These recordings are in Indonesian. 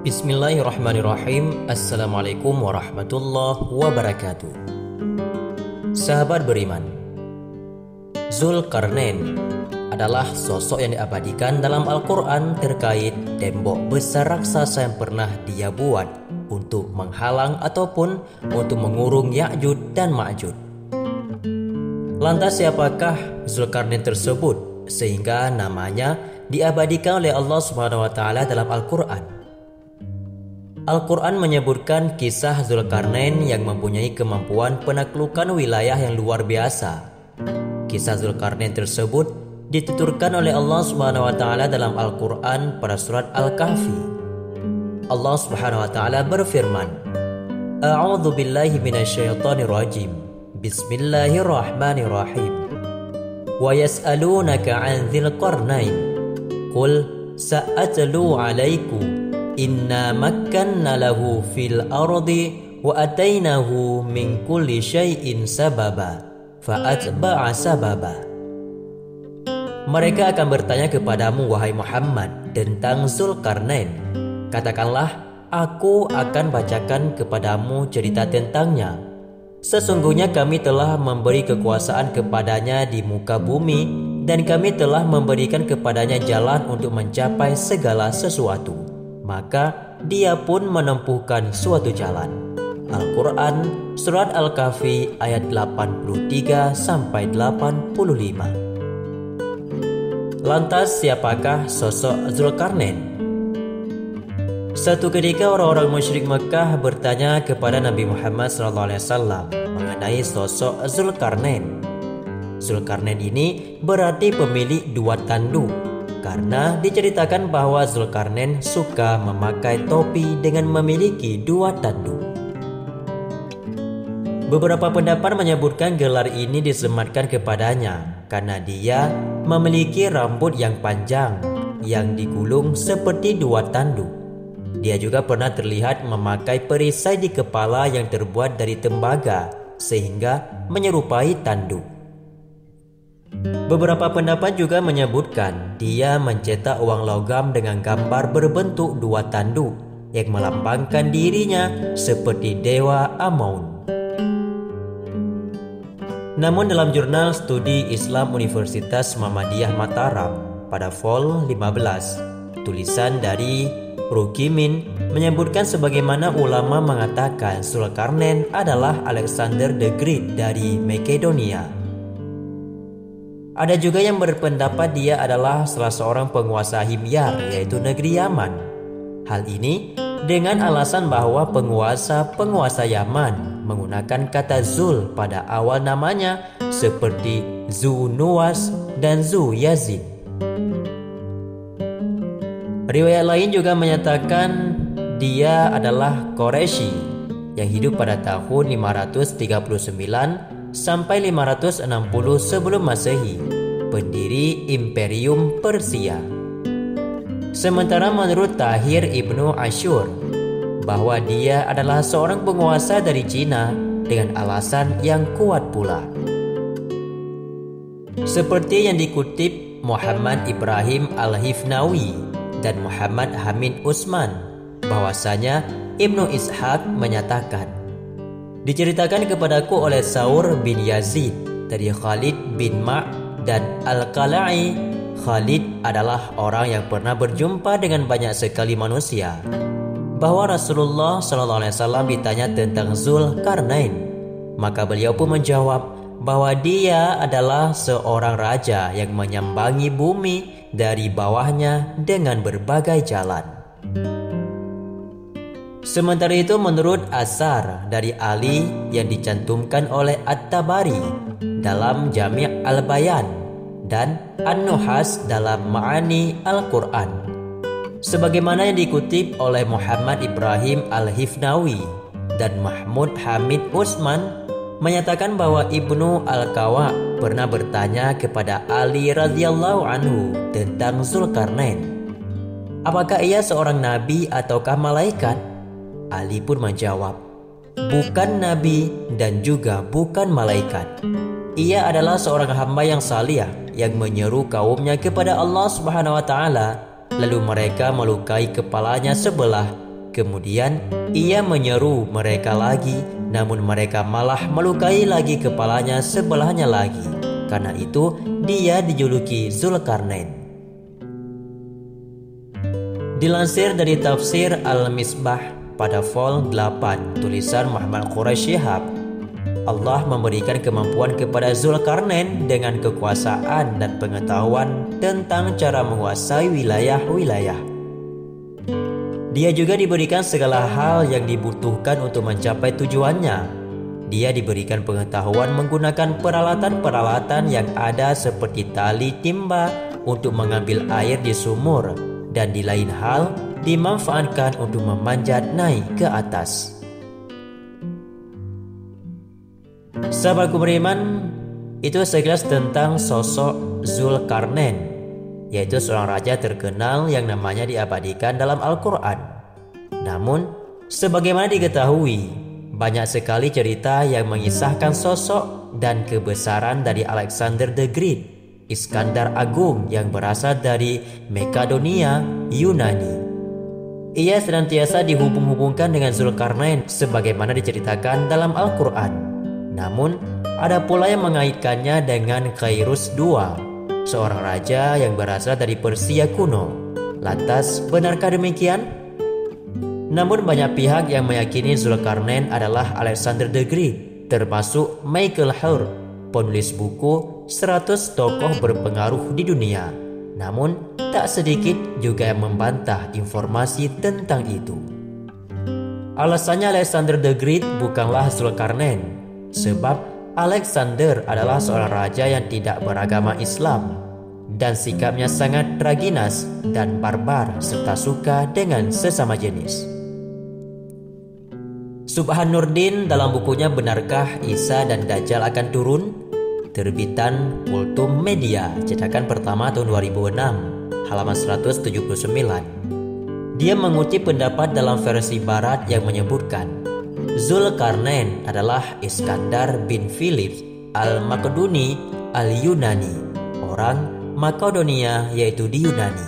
Bismillahirrahmanirrahim. Assalamualaikum warahmatullahi wabarakatuh. Sahabat beriman, Zulkarnain adalah sosok yang diabadikan dalam Al-Quran terkait tembok besar raksasa yang pernah dia buat untuk menghalang ataupun untuk mengurung Ya'juj dan Ma'juj. Lantas siapakah Zulkarnain tersebut sehingga namanya diabadikan oleh Allah Subhanahu wa taala dalam Al-Quran? Al-Quran menyebutkan kisah Zulkarnain yang mempunyai kemampuan penaklukan wilayah yang luar biasa. Kisah Zulkarnain tersebut dituturkan oleh Allah Subhanahu wa taala dalam Al-Quran pada surat Al-Kahfi. Allah Subhanahu wa taala berfirman, A'udzu billahi minasyaitonir rajim. Bismillahirrahmanirrahim. Wa yas'alunaka 'an dzil qarnain. Qul sa'atlu 'alaikum Inna makkanna lahu fil ardi wa atainahu min kulli syai'in sababa fa'atba'a sababa. Mereka akan bertanya kepadamu wahai Muhammad tentang Zulkarnain. Katakanlah, aku akan bacakan kepadamu cerita tentangnya. Sesungguhnya kami telah memberi kekuasaan kepadanya di muka bumi dan kami telah memberikan kepadanya jalan untuk mencapai segala sesuatu. Maka dia pun menempuhkan suatu jalan. Al-Quran Surat Al-Kahfi ayat 83-85. Lantas siapakah sosok Zulkarnain? Satu ketika orang-orang musyrik Mekah bertanya kepada Nabi Muhammad SAW mengenai sosok Zulkarnain. Zulkarnain ini berarti pemilik dua tanduk, karena diceritakan bahwa Zulkarnain suka memakai topi dengan memiliki dua tanduk. Beberapa pendapat menyebutkan gelar ini disematkan kepadanya karena dia memiliki rambut yang panjang yang digulung seperti dua tanduk. Dia juga pernah terlihat memakai perisai di kepala yang terbuat dari tembaga sehingga menyerupai tanduk. Beberapa pendapat juga menyebutkan dia mencetak uang logam dengan gambar berbentuk dua tanduk yang melambangkan dirinya seperti Dewa Amun. Namun dalam jurnal studi Islam Universitas Muhammadiyah Mataram pada Vol 15, tulisan dari Rukimin menyebutkan sebagaimana ulama mengatakan Zulkarnain adalah Alexander the Great dari Makedonia. Ada juga yang berpendapat dia adalah salah seorang penguasa Himyar, yaitu negeri Yaman. Hal ini dengan alasan bahwa penguasa Yaman menggunakan kata Zul pada awal namanya seperti Zu Nuwas dan Zu Yazid. Riwayat lain juga menyatakan dia adalah Quraisy yang hidup pada tahun 539 sampai 560 sebelum Masehi, pendiri Imperium Persia. Sementara menurut Tahir Ibnu Ashur bahwa dia adalah seorang penguasa dari Cina dengan alasan yang kuat pula. Seperti yang dikutip Muhammad Ibrahim Al-Hifnawi dan Muhammad Hamid Usman, bahwasanya Ibnu Ishaq menyatakan, diceritakan kepadaku oleh Saur bin Yazid dari Khalid bin Ma' dan Al-Qala'i. Khalid adalah orang yang pernah berjumpa dengan banyak sekali manusia, bahwa Rasulullah SAW ditanya tentang Zulkarnain. Maka beliau pun menjawab bahwa dia adalah seorang raja yang menyambangi bumi dari bawahnya dengan berbagai jalan. Sementara itu menurut Asar dari Ali yang dicantumkan oleh At-Tabari dalam Jami' Al-Bayan dan An-Nuhas dalam Ma'ani Al-Quran, sebagaimana yang dikutip oleh Muhammad Ibrahim Al-Hifnawi dan Mahmud Hamid Usman, menyatakan bahwa Ibnu Al-Qawa pernah bertanya kepada Ali radhiyallahu anhu tentang Zulkarnain, apakah ia seorang nabi ataukah malaikat? Ali pun menjawab, bukan nabi dan juga bukan malaikat. Ia adalah seorang hamba yang salih yang menyeru kaumnya kepada Allah Subhanahu wa taala, lalu mereka melukai kepalanya sebelah Kemudian ia menyeru mereka lagi, namun mereka malah melukai lagi kepalanya sebelahnya lagi. Karena itu dia dijuluki Zulkarnain. Dilansir dari tafsir Al-Misbah pada vol 8 tulisan Muhammad Quraisy Shihab, Allah memberikan kemampuan kepada Zulkarnain dengan kekuasaan dan pengetahuan tentang cara menguasai wilayah-wilayah. Dia juga diberikan segala hal yang dibutuhkan untuk mencapai tujuannya. Dia diberikan pengetahuan menggunakan peralatan-peralatan yang ada seperti tali timba untuk mengambil air di sumur, dan di lain hal dimanfaatkan untuk memanjat naik ke atas. Sahabatku beriman, itu sekilas tentang sosok Zulkarnain, yaitu seorang raja terkenal yang namanya diabadikan dalam Al-Quran. Namun, sebagaimana diketahui, banyak sekali cerita yang mengisahkan sosok dan kebesaran dari Alexander the Great, Iskandar Agung yang berasal dari Makedonia, Yunani. Ia senantiasa dihubung-hubungkan dengan Zulkarnain sebagaimana diceritakan dalam Al-Quran. Namun, ada pula yang mengaitkannya dengan Khairus II, seorang raja yang berasal dari Persia kuno. Lantas, benarkah demikian? Namun banyak pihak yang meyakini Zulkarnain adalah Alexander the Great, termasuk Michael Hur, penulis buku 100 tokoh berpengaruh di dunia. Namun, tak sedikit juga yang membantah informasi tentang itu. Alasannya Alexander the Great bukanlah Zulkarnain, sebab Alexander adalah seorang raja yang tidak beragama Islam dan sikapnya sangat traginas dan barbar serta suka dengan sesama jenis. Subhanurdin dalam bukunya Benarkah Isa dan Dajjal akan turun? Terbitan Kultum Media, cetakan pertama tahun 2006, halaman 179. Dia mengutip pendapat dalam versi barat yang menyebutkan Zulkarnain adalah Iskandar bin Philips al-Makedoni al-Yunani, orang Makedonia yaitu di Yunani.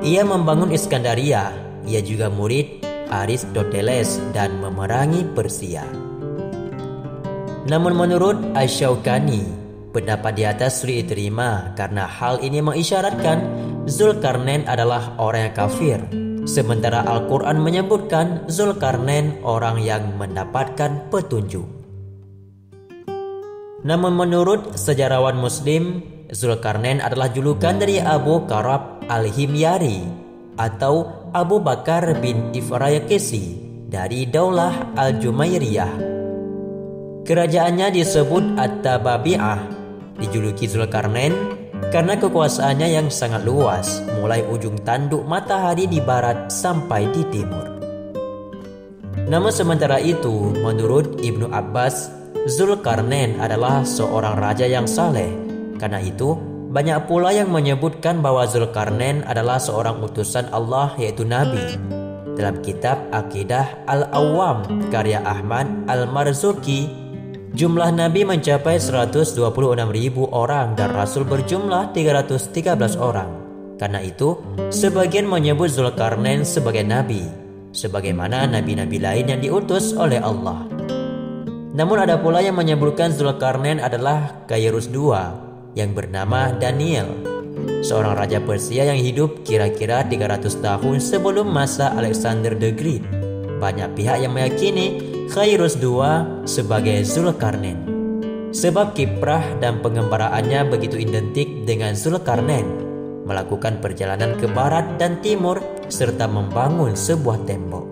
Ia membangun Iskandaria. Ia juga murid Aristoteles dan memerangi Persia. Namun menurut Asy-Syaukani, pendapat di atas sulit diterima karena hal ini mengisyaratkan Zulkarnain adalah orang yang kafir. Sementara Al-Quran menyebutkan Zulkarnain orang yang mendapatkan petunjuk. Namun menurut sejarawan Muslim, Zulkarnain adalah julukan dari Abu Karab al-Himyari atau Abu Bakar bin Ifrayaqisi dari Daulah Al-Jumayriyah. Kerajaannya disebut At-Tababi'ah, dijuluki Zulkarnain karena kekuasaannya yang sangat luas, mulai ujung tanduk matahari di barat sampai di timur. Namun sementara itu, menurut Ibnu Abbas, Zulkarnain adalah seorang raja yang saleh. Karena itu, banyak pula yang menyebutkan bahwa Zulkarnain adalah seorang utusan Allah yaitu Nabi. Dalam kitab Aqidah Al-Awwam karya Ahmad Al-Marzuki, jumlah Nabi mencapai 126.000 orang dan Rasul berjumlah 313 orang. Karena itu, sebagian menyebut Zulkarnain sebagai Nabi, sebagaimana Nabi-Nabi lain yang diutus oleh Allah. Namun ada pula yang menyebutkan Zulkarnain adalah Khairus II yang bernama Daniel, seorang raja Persia yang hidup kira-kira 300 tahun sebelum masa Alexander the Great. Banyak pihak yang meyakini Khairus II sebagai Zulkarnain, sebab kiprah dan pengembaraannya begitu identik dengan Zulkarnain, melakukan perjalanan ke barat dan timur serta membangun sebuah tembok.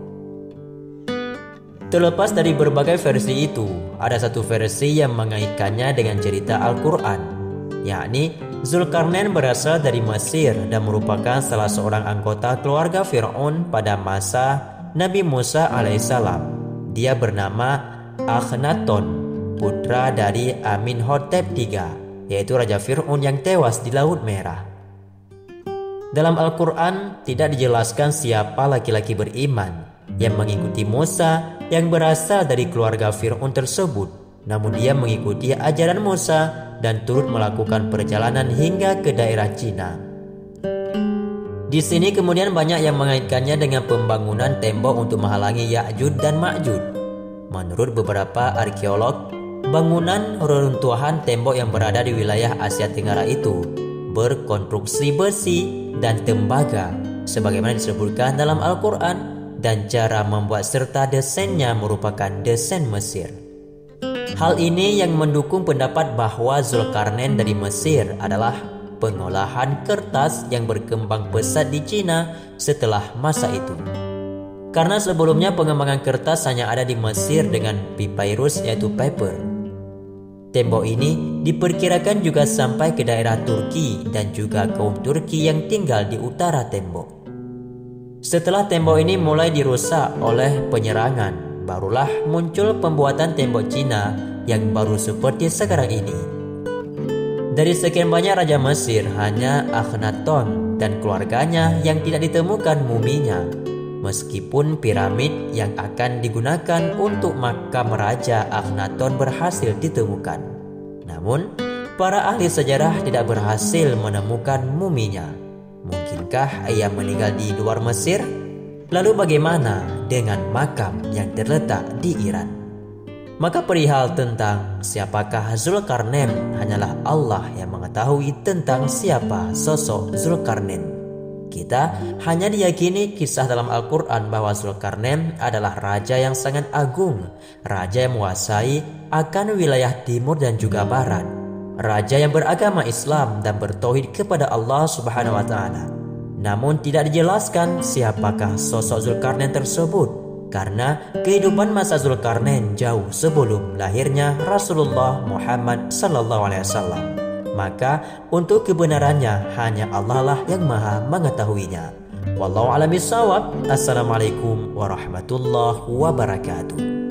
Terlepas dari berbagai versi itu, ada satu versi yang mengaitkannya dengan cerita Al-Quran, yakni Zulkarnain berasal dari Mesir dan merupakan salah seorang anggota keluarga Fir'aun pada masa Nabi Musa alaihissalam. Dia bernama Akhenaton, putra dari Amenhotep III, yaitu Raja Fir'aun yang tewas di Laut Merah. Dalam Al-Quran tidak dijelaskan siapa laki-laki beriman yang mengikuti Musa yang berasal dari keluarga Fir'aun tersebut. Namun dia mengikuti ajaran Musa dan turut melakukan perjalanan hingga ke daerah Cina. Di sini kemudian banyak yang mengaitkannya dengan pembangunan tembok untuk menghalangi Ya'juj dan Ma'juj. Menurut beberapa arkeolog, bangunan reruntuhan tembok yang berada di wilayah Asia Tenggara itu berkonstruksi besi dan tembaga sebagaimana disebutkan dalam Al-Quran, dan cara membuat serta desainnya merupakan desain Mesir. Hal ini yang mendukung pendapat bahwa Zulkarnain dari Mesir adalah pengolahan kertas yang berkembang pesat di Cina setelah masa itu. Karena sebelumnya pengembangan kertas hanya ada di Mesir dengan papyrus yaitu paper. Tembok ini diperkirakan juga sampai ke daerah Turki dan juga kaum Turki yang tinggal di utara tembok. Setelah tembok ini mulai dirusak oleh penyerangan, barulah muncul pembuatan tembok Cina yang baru seperti sekarang ini. Dari sekian banyak raja Mesir, hanya Akhenaton dan keluarganya yang tidak ditemukan muminya. Meskipun piramid yang akan digunakan untuk makam raja Akhenaton berhasil ditemukan, namun para ahli sejarah tidak berhasil menemukan muminya. Mungkinkah ia meninggal di luar Mesir? Lalu bagaimana dengan makam yang terletak di Iran? Maka perihal tentang siapakah Zulkarnain, hanyalah Allah yang mengetahui tentang siapa sosok Zulkarnain. Kita hanya diyakini kisah dalam Al-Quran bahwa Zulkarnain adalah raja yang sangat agung, raja yang menguasai akan wilayah timur dan juga barat, raja yang beragama Islam dan bertauhid kepada Allah Subhanahu wa Ta'ala. Namun tidak dijelaskan siapakah sosok Zulkarnain tersebut, karena kehidupan masa Zulkarnain jauh sebelum lahirnya Rasulullah Muhammad SAW. Maka untuk kebenarannya hanya Allah lah yang maha mengetahuinya. Wallahu a'lam bishawab. Assalamualaikum warahmatullahi wabarakatuh.